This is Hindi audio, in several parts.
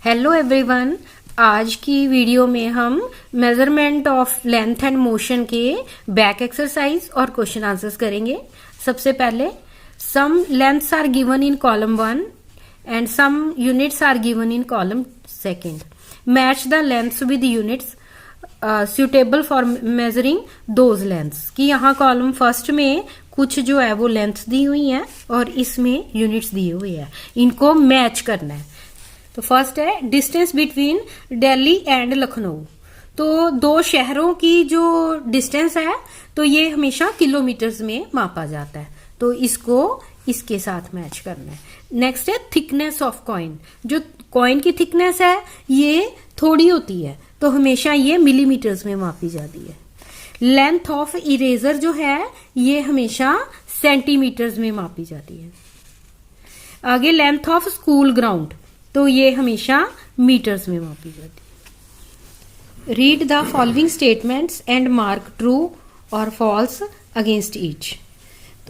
Hello everyone. आज की वीडियो में हम measurement of length and motion के बैक एक्सरसाइज और क्वेश्चन आंसर्स करेंगे। सबसे पहले some lengths are given in column 1 and some units are given in column 2। Match the lengths with units suitable for measuring those lengths. कि यहाँ कॉलम फर्स्ट में कुछ जो है वो लेंथ्स दी हुई हैं और इसमें यूनिट्स दी हुई है, इनको मैच करना है। तो फर्स्ट है distance between Delhi and Lucknow. तो दो शहरों की जो डिस्टेंस है तो ये हमेशा किलोमीटर्स में मापा जाता है, तो इसको इसके साथ मैच करना है। नेक्स्ट है थिकनेस ऑफ कॉइन। जो कॉइन की थिकनेस है ये थोड़ी होती है, तो हमेशा ये मिलीमीटर्स में मापी जाती है। लेंथ ऑफ इरेजर जो है ये हमेशा सेंटीमीटर्स में मापी जाती है। आगे लेंथ ऑफ स्कूल ग्राउंड, तो ये हमेशा मीटर्स में मापी जाती है। Read the following statements and mark true और फॉल्स अगेंस्ट ईच।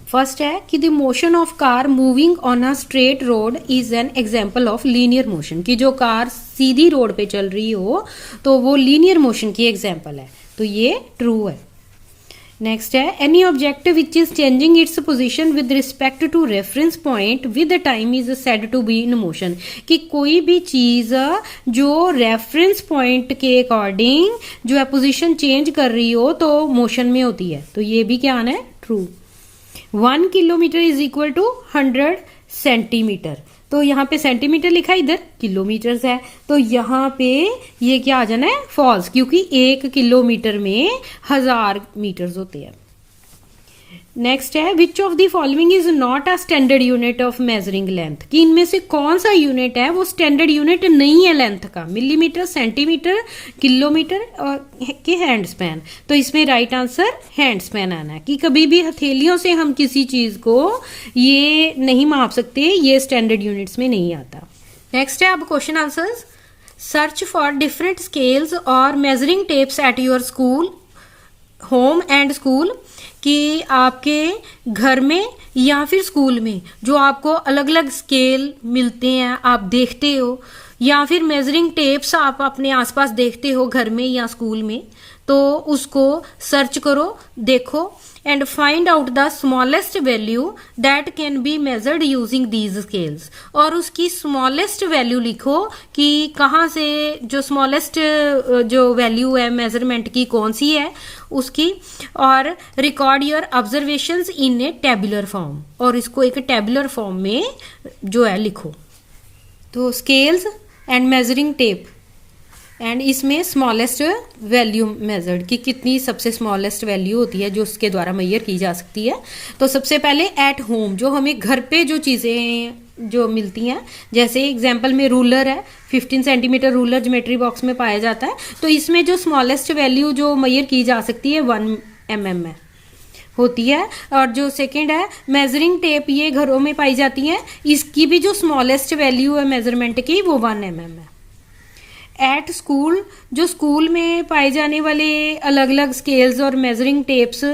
फर्स्ट है कि the motion of car moving on a straight road is an example of linear motion. कि जो कार सीधी रोड पे चल रही हो तो वो लीनियर मोशन की एग्जाम्पल है, तो ये ट्रू है। नेक्स्ट है any object which is changing its position with respect to reference point with time is said to be in motion. कि कोई भी चीज जो रेफरेंस पॉइंट के अकॉर्डिंग जो है पोजीशन चेंज कर रही हो तो मोशन में होती है, तो ये भी क्या आना है, true. 1 kilometre is equal to 100 centimetre. तो यहाँ पे सेंटीमीटर लिखा है, इधर किलोमीटर्स है, तो यहाँ पे ये क्या आ जाना है, फॉल्स, क्योंकि 1 किलोमीटर में 1000 मीटर्स होते हैं। नेक्स्ट है which of the following is not a standard unit of measuring length. कि इनमें से कौन सा यूनिट है वो स्टैंडर्ड यूनिट नहीं है लेंथ का, मिलीमीटर, सेंटीमीटर, किलोमीटर और के हैंड स्पैन। तो इसमें राइट आंसर हैंड स्पैन आना है। कि कभी भी हथेलियों से हम किसी चीज को ये नहीं माप सकते, ये स्टैंडर्ड यूनिट्स में नहीं आता। नेक्स्ट है अब question answers. Search for different scales और measuring tapes at your school, home and school. कि आपके घर में या फिर स्कूल में जो आपको अलग अलग स्केल मिलते हैं आप देखते हो, या फिर मेजरिंग टेप्स आप अपने आसपास देखते हो घर में या स्कूल में, तो उसको सर्च करो, देखो and find out the smallest value that can be measured using these scales. और उसकी स्मॉलेस्ट वैल्यू लिखो कि कहाँ से जो स्मॉलेस्ट जो वैल्यू है मेजरमेंट की कौन सी है उसकी, और record your observations in A tabular form. और इसको एक टेबुलर फॉर्म में जो है लिखो। तो scales and measuring tape and इसमें स्मॉलेस्ट वैल्यू मेजर्ड, कि कितनी सबसे स्मॉलेस्ट वैल्यू होती है जो उसके द्वारा मेजर की जा सकती है। तो सबसे पहले एट होम, जो हमें घर पे जो चीज़ें जो मिलती हैं, जैसे एग्जांपल में रूलर है, 15 सेंटीमीटर रूलर ज्योमेट्री बॉक्स में पाया जाता है, तो इसमें जो स्मॉलेस्ट वैल्यू जो मेजर की जा सकती है 1 mm में होती है। और जो सेकंड है मेजरिंग टेप, ये घरों में पाई जाती है, इसकी भी जो स्मॉलेस्ट वैल्यू है मेजरमेंट की वो 1 mm है। एट स्कूल, जो स्कूल में पाए जाने वाले अलग अलग स्केल्स और मेजरिंग टेप्स,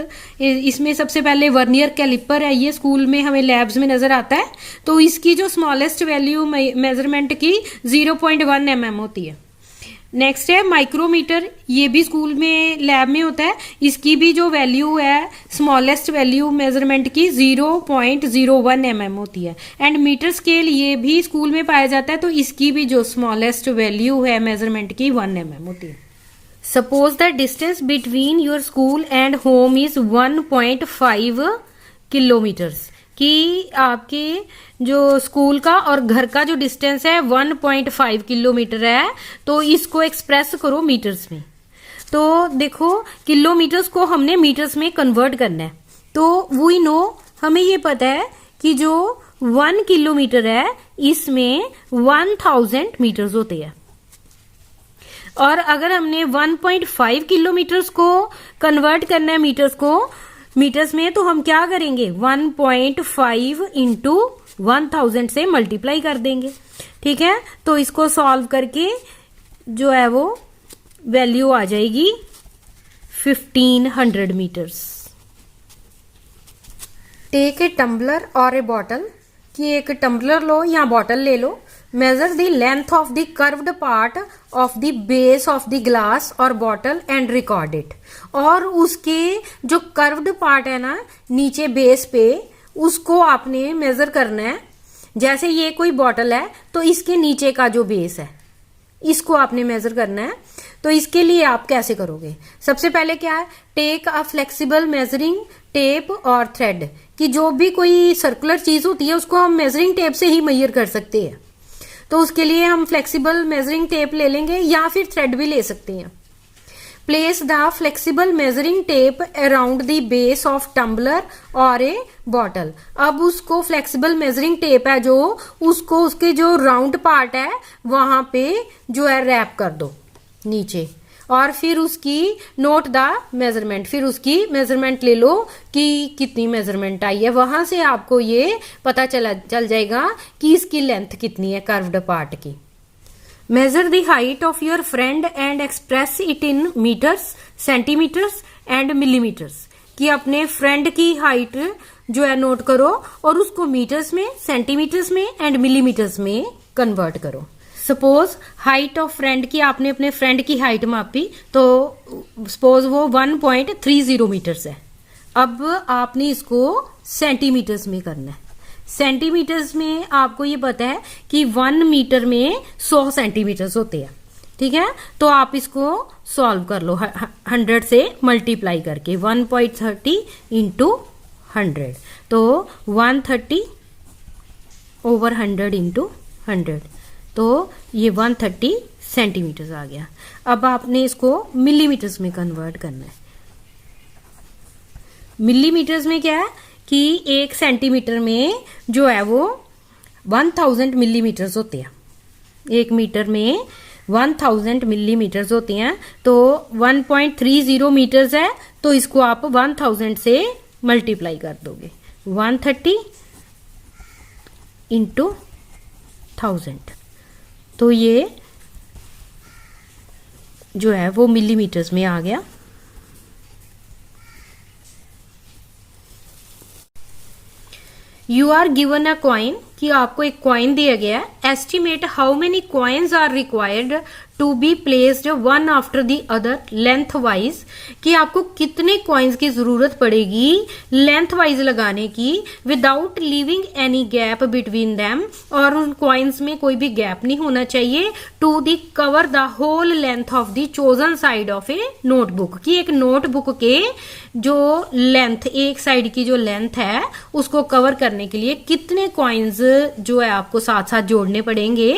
इसमें सबसे पहले वर्नियर कैलिपर है, ये स्कूल में हमें लैब्स में नजर आता है, तो इसकी जो स्मॉलेस्ट वैल्यू मेजरमेंट की 0.1 mm होती है। नेक्स्ट है माइक्रोमीटर, ये भी स्कूल में लैब में होता है, इसकी भी जो वैल्यू है स्मॉलेस्ट वैल्यू मेजरमेंट की 0.01 mm होती है। एंड मीटर स्केल, ये भी स्कूल में पाया जाता है, तो इसकी भी जो स्मॉलेस्ट वैल्यू है मेजरमेंट की 1 mm होती है। Suppose the distance between your school and home is 1.5 kilometres. कि आपके जो स्कूल का और घर का जो डिस्टेंस है 1.5 किलोमीटर है, तो इसको एक्सप्रेस करो मीटर्स में। तो देखो किलोमीटर्स को हमने मीटर्स में कन्वर्ट करना है, तो वी नो, हमें ये पता है कि जो 1 किलोमीटर है इसमें 1000 मीटर्स होते हैं। और अगर हमने 1.5 किलोमीटर्स को कन्वर्ट करना है मीटर्स में, तो हम क्या करेंगे, 1.5 इंटू 1000 से मल्टीप्लाई कर देंगे। ठीक है, तो इसको सॉल्व करके जो है वो वैल्यू आ जाएगी 1500 मीटर्स। टेक ए टम्बलर और ए बॉटल। कि एक टम्बलर लो या बॉटल ले लो, measure the length of the curved part of the base of the glass or bottle and record it. और उसके जो कर्व्ड पार्ट है ना नीचे बेस पे, उसको आपने मेजर करना है. जैसे ये कोई बॉटल है तो इसके नीचे का जो बेस है इसको आपने मेजर करना है. तो इसके लिए आप कैसे करोगे? सबसे पहले क्या है, take a flexible measuring tape और थ्रेड. कि जो भी कोई सर्कुलर चीज होती है उसको हम मेजरिंग टेप से ही मेजर कर सकते हैं. तो उसके लिए हम फ्लेक्सिबल मेजरिंग टेप ले लेंगे या फिर थ्रेड भी ले सकते हैं. Place the flexible measuring tape around the base of tumbler और ए बॉटल. अब उसको फ्लेक्सिबल मेजरिंग टेप है जो उसको उसके जो राउंड पार्ट है वहां पे जो है रैप कर दो नीचे, और फिर उसकी नोट द मेजरमेंट. फिर उसकी मेजरमेंट ले लो कि कितनी मेजरमेंट आई है. वहां से आपको ये पता चल जाएगा कि इसकी लेंथ कितनी है कर्व्ड पार्ट की. Measure the height of your friend and express it in metres, centimetres and millimetres. कि अपने फ्रेंड की हाइट जो है नोट करो और उसको मीटर्स में, सेंटीमीटर्स में एंड मिलीमीटर्स में कन्वर्ट करो. सपोज हाइट ऑफ फ्रेंड की, आपने अपने फ्रेंड की हाइट मापी तो सपोज वो 1.30 मीटर्स है. अब आपने इसको सेंटीमीटर्स में करना है. सेंटीमीटर्स में आपको ये पता है कि 1 मीटर में 100 सेंटीमीटर्स होते हैं. ठीक है, तो आप इसको सॉल्व कर लो 100 से मल्टीप्लाई करके. 1.30 इंटू 100 तो 130 ओवर 100 इंटू 100 तो ये 130 सेंटीमीटर्स आ गया. अब आपने इसको मिलीमीटर्स में कन्वर्ट करना है. मिलीमीटर्स में क्या है कि 1 सेंटीमीटर में जो है वो 1000 मिलीमीटर्स होते हैं. 1 मीटर में 1000 मिलीमीटर्स होते हैं. तो 1.30 मीटर्स है तो इसको आप 1000 से मल्टीप्लाई कर दोगे. 130 इंटू 1000 तो ये जो है वो मिलीमीटर्स में आ गया. You are given a coin, कि आपको एक कॉइन दिया गया है. Estimate how many coins are required to be placed one after the other lengthwise. कि आपको कितने कॉइन्स की जरूरत पड़ेगी लेंथ वाइज लगाने की without leaving any gap between them. और उन कॉइन्स में कोई भी गैप नहीं होना चाहिए. To the cover the whole length of the chosen side of a notebook. की एक नोटबुक के जो लेंथ, एक साइड की जो लेंथ है उसको कवर करने के लिए कितने कॉइन्स जो है आपको साथ साथ जोड़ने पड़ेंगे.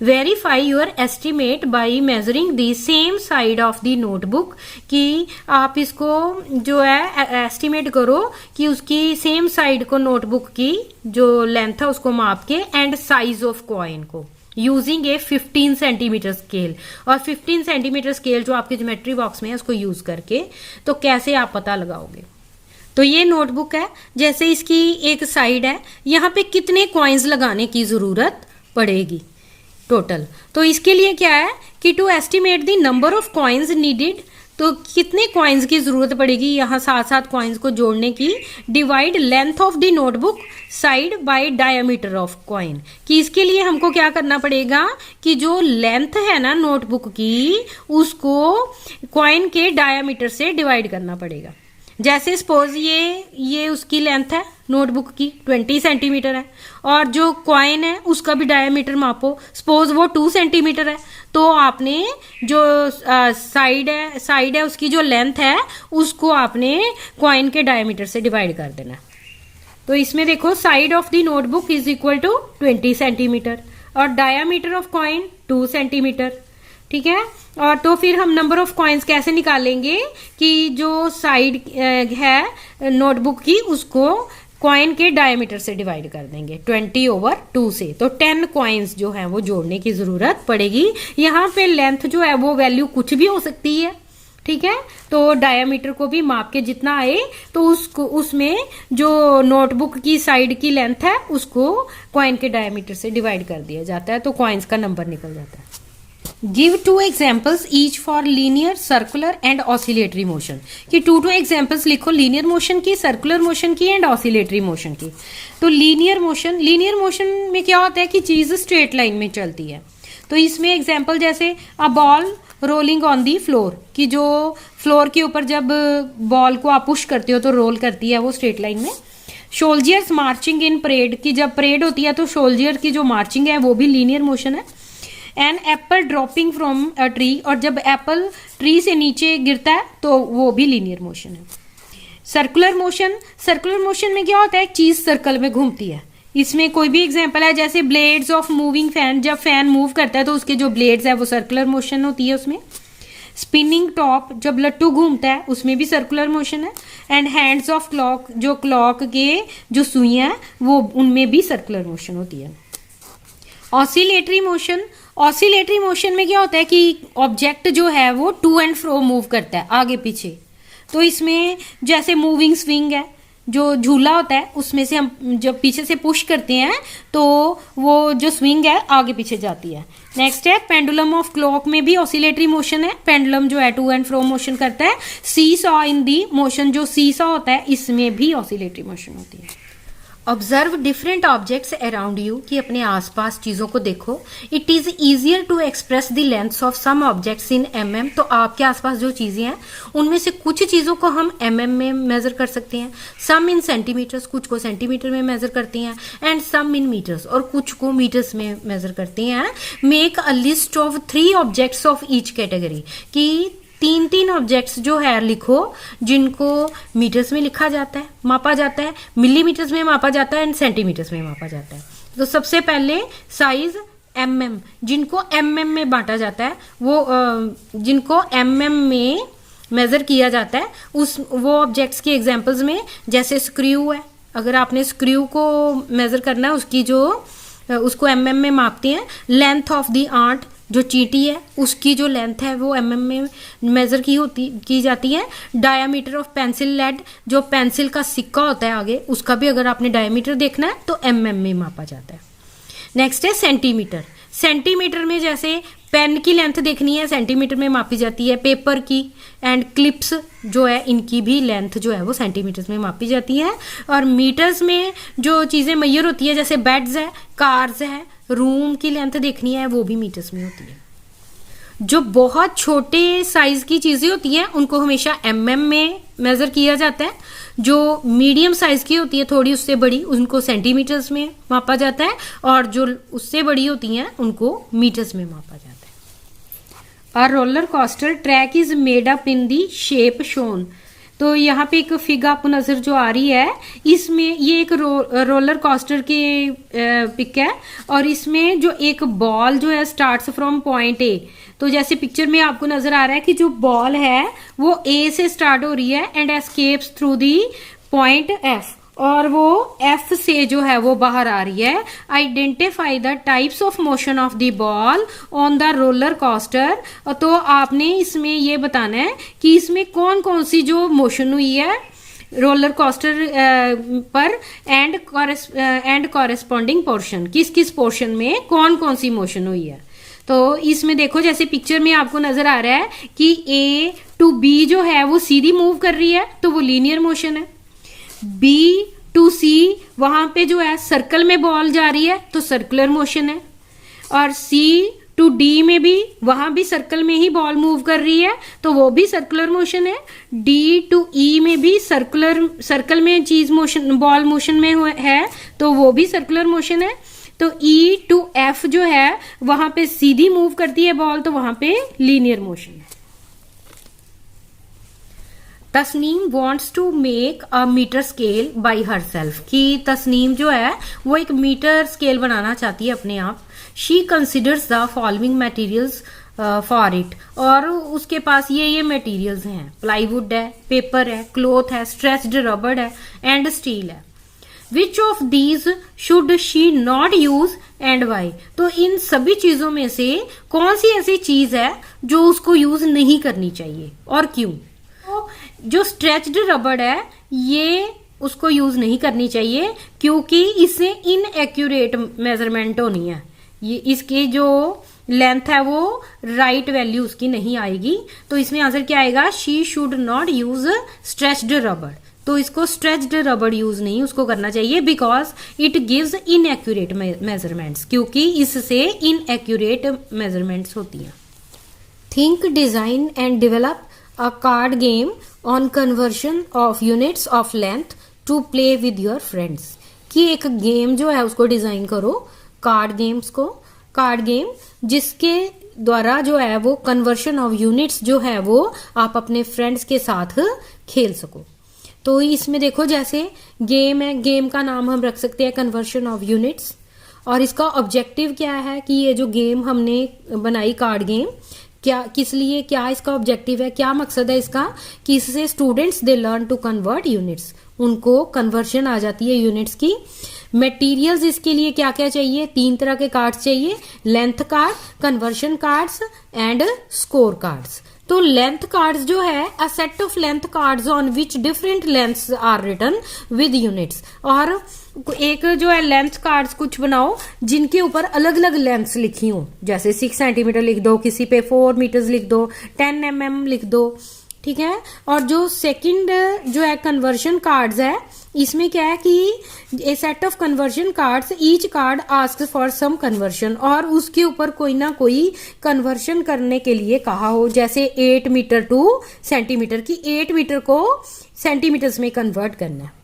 Verify your estimate by measuring the same side of the notebook. कि आप इसको जो है एस्टिमेट करो कि उसकी सेम साइड को नोटबुक की जो लेंथ है उसको माप के एंड साइज ऑफ कॉइन को यूजिंग ए 15 सेंटीमीटर स्केल. और 15 सेंटीमीटर स्केल जो आपके ज्योमेट्री बॉक्स में है उसको यूज करके. तो कैसे आप पता लगाओगे? तो ये नोटबुक है, जैसे इसकी एक साइड है, यहाँ पे कितने कॉइन्स लगाने की जरूरत पड़ेगी टोटल. तो इसके लिए क्या है कि to estimate the number of coins needed. तो कितने कॉइन्स की जरूरत पड़ेगी यहाँ साथ साथ कॉइन्स को जोड़ने की. Divide length of the notebook side by diameter of coin. कि इसके लिए हमको क्या करना पड़ेगा कि जो लेंथ है ना नोटबुक की उसको कॉइन के डायमीटर से डिवाइड करना पड़ेगा. जैसे सपोज ये उसकी लेंथ है नोटबुक की 20 सेंटीमीटर है और जो कॉइन है उसका भी डायमीटर मापो. सपोज वो 2 सेंटीमीटर है तो आपने जो साइड है उसकी जो लेंथ है उसको आपने कॉइन के डायमीटर से डिवाइड कर देना. तो इसमें देखो side of the notebook is equal to 20 centimetre और डायमीटर ऑफ कॉइन 2 सेंटीमीटर. ठीक है, और तो फिर हम नंबर ऑफ कॉइन्स कैसे निकालेंगे कि जो साइड है नोटबुक की उसको कॉइन के डायमीटर से डिवाइड कर देंगे 20/2 से. तो 10 कॉइन्स जो है वो जोड़ने की जरूरत पड़ेगी. यहाँ पे लेंथ जो है वो वैल्यू कुछ भी हो सकती है. ठीक है, तो डायमीटर को भी माप के जितना आए तो उसको उसमें जो नोटबुक की साइड की लेंथ है उसको कॉइन के डायमीटर से डिवाइड कर दिया जाता है. तो कॉइन्स का नंबर निकल जाता है. Give 2 examples each for linear, circular and oscillatory motion. कि 2 एग्जाम्पल्स लिखो लीनियर मोशन की, सर्कुलर मोशन की एंड ऑसिलेटरी मोशन की। तो लीनियर मोशन में क्या होता है कि चीज स्ट्रेट लाइन में चलती है। तो इसमें एग्जाम्पल जैसे a ball rolling on the floor, कि जो फ्लोर के ऊपर जब बॉल को आप पुश करते हो तो रोल करती है वो स्ट्रेट लाइन में। सोल्जियर्स मार्चिंग इन परेड, की जब परेड होती है तो सोल्जियर की जो मार्चिंग है वो भी लीनियर मोशन है। An apple dropping from a tree, और जब एप्पल ट्री से नीचे गिरता है तो वो भी लीनियर मोशन है। सर्कुलर मोशन में क्या होता है, चीज सर्कल में घूमती है। इसमें कोई भी एग्जांपल है जैसे ब्लेड्स ऑफ मूविंग फैन, जब फैन मूव करता है तो उसके जो ब्लेड्स है वो सर्कुलर मोशन होती है उसमें। स्पिनिंग टॉप, जब लट्टू घूमता है उसमें भी सर्कुलर मोशन है। एंड हैंड्स ऑफ क्लॉक, जो क्लॉक के जो सुइयां वो उनमें भी सर्कुलर मोशन होती है। ऑसिलेटरी मोशन में क्या होता है कि ऑब्जेक्ट जो है वो टू एंड फ्रो मूव करता है, आगे पीछे। तो इसमें जैसे मूविंग स्विंग है, जो झूला होता है उसमें से हम जब पीछे से पुश करते हैं तो वो जो स्विंग है आगे पीछे जाती है। नेक्स्ट है पेंडुलम ऑफ क्लॉक, में भी ऑसिलेटरी मोशन है। पेंडुलम जो है टू एंड फ्रो मोशन करता है। सी सॉ इन दी मोशन, जो सी सॉ होता है इसमें भी ऑसिलेटरी मोशन होती है। Observe different objects around you, कि अपने आसपास चीजों को देखो। It is easier to express the lengths of some objects in mm, तो आपके आसपास जो चीजें हैं उनमें से कुछ चीजों को हम mm में मेजर कर सकते हैं, सम इन सेंटीमीटर्स, कुछ को सेंटीमीटर में मेजर करते हैं, एंड सम इन मीटर्स, और कुछ को मीटर्स में मेजर करते हैं। Make a list of 3 objects of each category, कि 3 ऑब्जेक्ट्स जो है लिखो जिनको मीटर्स में लिखा जाता है, मापा जाता है, मिलीमीटर्स में मापा जाता है एंड सेंटीमीटर्स में मापा जाता है। तो सबसे पहले साइज mm, जिनको mm में बांटा जाता है, वो जिनको mm में मेजर किया जाता है, वो ऑब्जेक्ट्स की एग्जांपल्स में जैसे स्क्रू है। अगर आपने स्क्रू को मेजर करना है उसको mm में मापते हैं। लेंथ ऑफ द आंट, जो चींटी है उसकी जो लेंथ है वो mm में मेजर की जाती है। डायामीटर ऑफ पेंसिल लेड, जो पेंसिल का सिक्का होता है आगे, उसका भी अगर आपने डायामीटर देखना है तो mm में मापा जाता है। नेक्स्ट है सेंटीमीटर में जैसे पेन की लेंथ देखनी है सेंटीमीटर में मापी जाती है। पेपर की एंड क्लिप्स जो है इनकी भी लेंथ जो है वो सेंटीमीटर्स में मापी जाती है। और मीटर्स में जो चीजें मैयर होती है जैसे बेड्स है, कार्स है, रूम की लेंथ देखनी है वो भी मीटर्स में होती है। जो बहुत छोटे साइज की चीजें होती हैं उनको हमेशा mm में मेजर किया जाता है। जो मीडियम साइज की होती है थोड़ी उससे बड़ी, उनको सेंटीमीटर्स में मापा जाता है, और जो उससे बड़ी होती हैं उनको मीटर्स में मापा जाता है। और roller coaster track is made up in the shape shown, तो यहाँ पे एक फिग आपको नजर जो आ रही है, इसमें ये एक रोलर कोस्टर की पिक है, और इसमें जो एक बॉल जो है स्टार्ट्स फ्रॉम पॉइंट ए। तो जैसे पिक्चर में आपको नजर आ रहा है कि जो बॉल है वो ए से स्टार्ट हो रही है and escapes through the point F, और वो एफ से जो है वो बाहर आ रही है। Identify the types of motion of the ball on the roller coaster, तो आपने इसमें ये बताना है कि इसमें कौन कौन सी जो मोशन हुई है रोलर कोस्टर पर, एंड कॉरेस्पॉन्डिंग पोर्शन, किस किस पोर्शन में कौन कौन सी मोशन हुई है। तो इसमें देखो जैसे पिक्चर में आपको नजर आ रहा है कि ए टू बी जो है वो सीधी मूव कर रही है तो वो लीनियर मोशन है। बी टू सी वहां पे जो है सर्कल में बॉल जा रही है तो सर्कुलर मोशन है। और सी टू डी में भी वहां भी सर्कल में ही बॉल मूव कर रही है तो वो भी सर्कुलर मोशन है। डी टू ई में भी सर्कल में चीज मोशन, बॉल मोशन में है तो वो भी सर्कुलर मोशन है। तो ई टू एफ जो है वहां पे सीधी मूव करती है बॉल तो वहां पे लीनियर मोशन है। Tasneem wants to make a metre scale by herself, कि तस्नीम जो है वो एक मीटर स्केल बनाना चाहती है अपने आप। She considers the following materials for it, और उसके पास ये मटेरियल्स हैं, प्लाईवुड है, पेपर है, क्लॉथ है, स्ट्रेच्ड रबर है एंड स्टील है। Which of these should she not use and why, तो इन सभी चीजों में से कौन सी ऐसी चीज है जो उसको यूज नहीं करनी चाहिए और क्यों। तो जो स्ट्रेच्ड रबर है ये उसको यूज नहीं करनी चाहिए क्योंकि इससे इनएक्यूरेट मेजरमेंट होनी है। ये इसके जो लेंथ है वो राइट वैल्यू उसकी नहीं आएगी, तो इसमें आंसर क्या आएगा, she should not use stretched रबड़। तो इसको स्ट्रेच्ड रबड़ यूज नहीं उसको करना चाहिए, because it gives inaccurate measurements, क्योंकि इससे इनएक्यूरेट मेजरमेंट्स होती हैं। Think, design and develop a card game on conversion of units of length to play with your friends. कि एक गेम जो है उसको डिजाइन करो, कार्ड गेम जिसके द्वारा जो है वो कन्वर्शन ऑफ यूनिट्स जो है वो आप अपने फ्रेंड्स के साथ खेल सको। तो इसमें देखो जैसे गेम है, गेम का नाम हम रख सकते हैं कन्वर्शन ऑफ यूनिट्स, और इसका ऑब्जेक्टिव क्या है कि ये जो गेम हमने बनाई कार्ड गेम, क्या किस लिए, क्या इसका ऑब्जेक्टिव है, क्या मकसद है इसका, कि इससे students they learn to convert units, उनको कन्वर्शन आ जाती है यूनिट्स की। मटेरियल्स इसके लिए क्या क्या चाहिए, 3 तरह के कार्ड्स चाहिए, length card, conversion cards and score cards. तो लेंथ कार्ड्स जो है a set of length cards on which different lengths are written with units, और एक जो है लेंथ कार्ड्स कुछ बनाओ जिनके ऊपर अलग अलग लेंथ्स लिखी हो, जैसे 6 सेंटीमीटर लिख दो, किसी पे 4 मीटर्स लिख दो, 10 mm लिख दो, ठीक है। और जो सेकंड जो है कन्वर्शन कार्ड्स है, इसमें क्या है कि a set of conversion cards, each card ask for some conversion, और उसके ऊपर कोई ना कोई कन्वर्शन करने के लिए कहा हो, जैसे 8 मीटर टू सेंटीमीटर की 8 मीटर को सेंटीमीटर्स में कन्वर्ट करना है।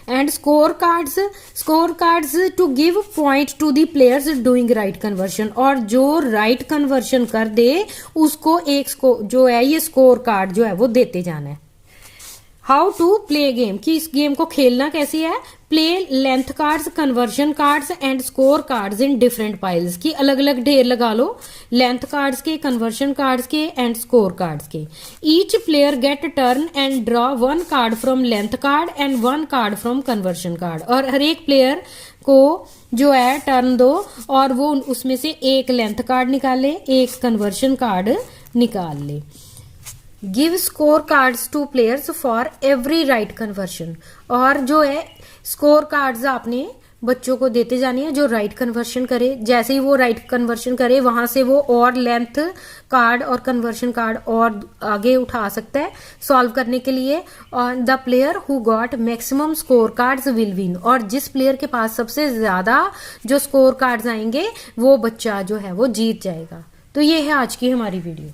And score cards to give point to the players doing right conversion, और जो राइट कन्वर्शन कर दे उसको एक जो है ये स्कोर कार्ड जो है वो देते जाना है। हाउ टू प्ले गेम, कि इस गेम को खेलना कैसे है, play length cards, conversion cards and score cards in different piles, की अलग अलग ढेर लगा लो, लेंथ कार्ड्स के, कन्वर्शन कार्ड्स के एंड स्कोर कार्ड्स के। Each player get turn and draw 1 card from length card and 1 card from conversion card, और हर एक प्लेयर को जो है टर्न दो और वो उसमें से एक लेंथ कार्ड निकाले, एक कन्वर्शन कार्ड निकाल ले। Give score cards two players for every right conversion, और जो है स्कोर कार्ड्स आपने बच्चों को देते जाने हैं जो राइट कन्वर्शन करे, जैसे ही वो राइट कन्वर्शन करे वहां से वो और लेंथ कार्ड और कन्वर्शन कार्ड और आगे उठा सकता है सॉल्व करने के लिए। और the player who got maximum score cards will win, और जिस प्लेयर के पास सबसे ज्यादा जो स्कोर कार्ड्स आएंगे वो बच्चा जो है वो जीत जाएगा। तो ये है आज की हमारी वीडियो।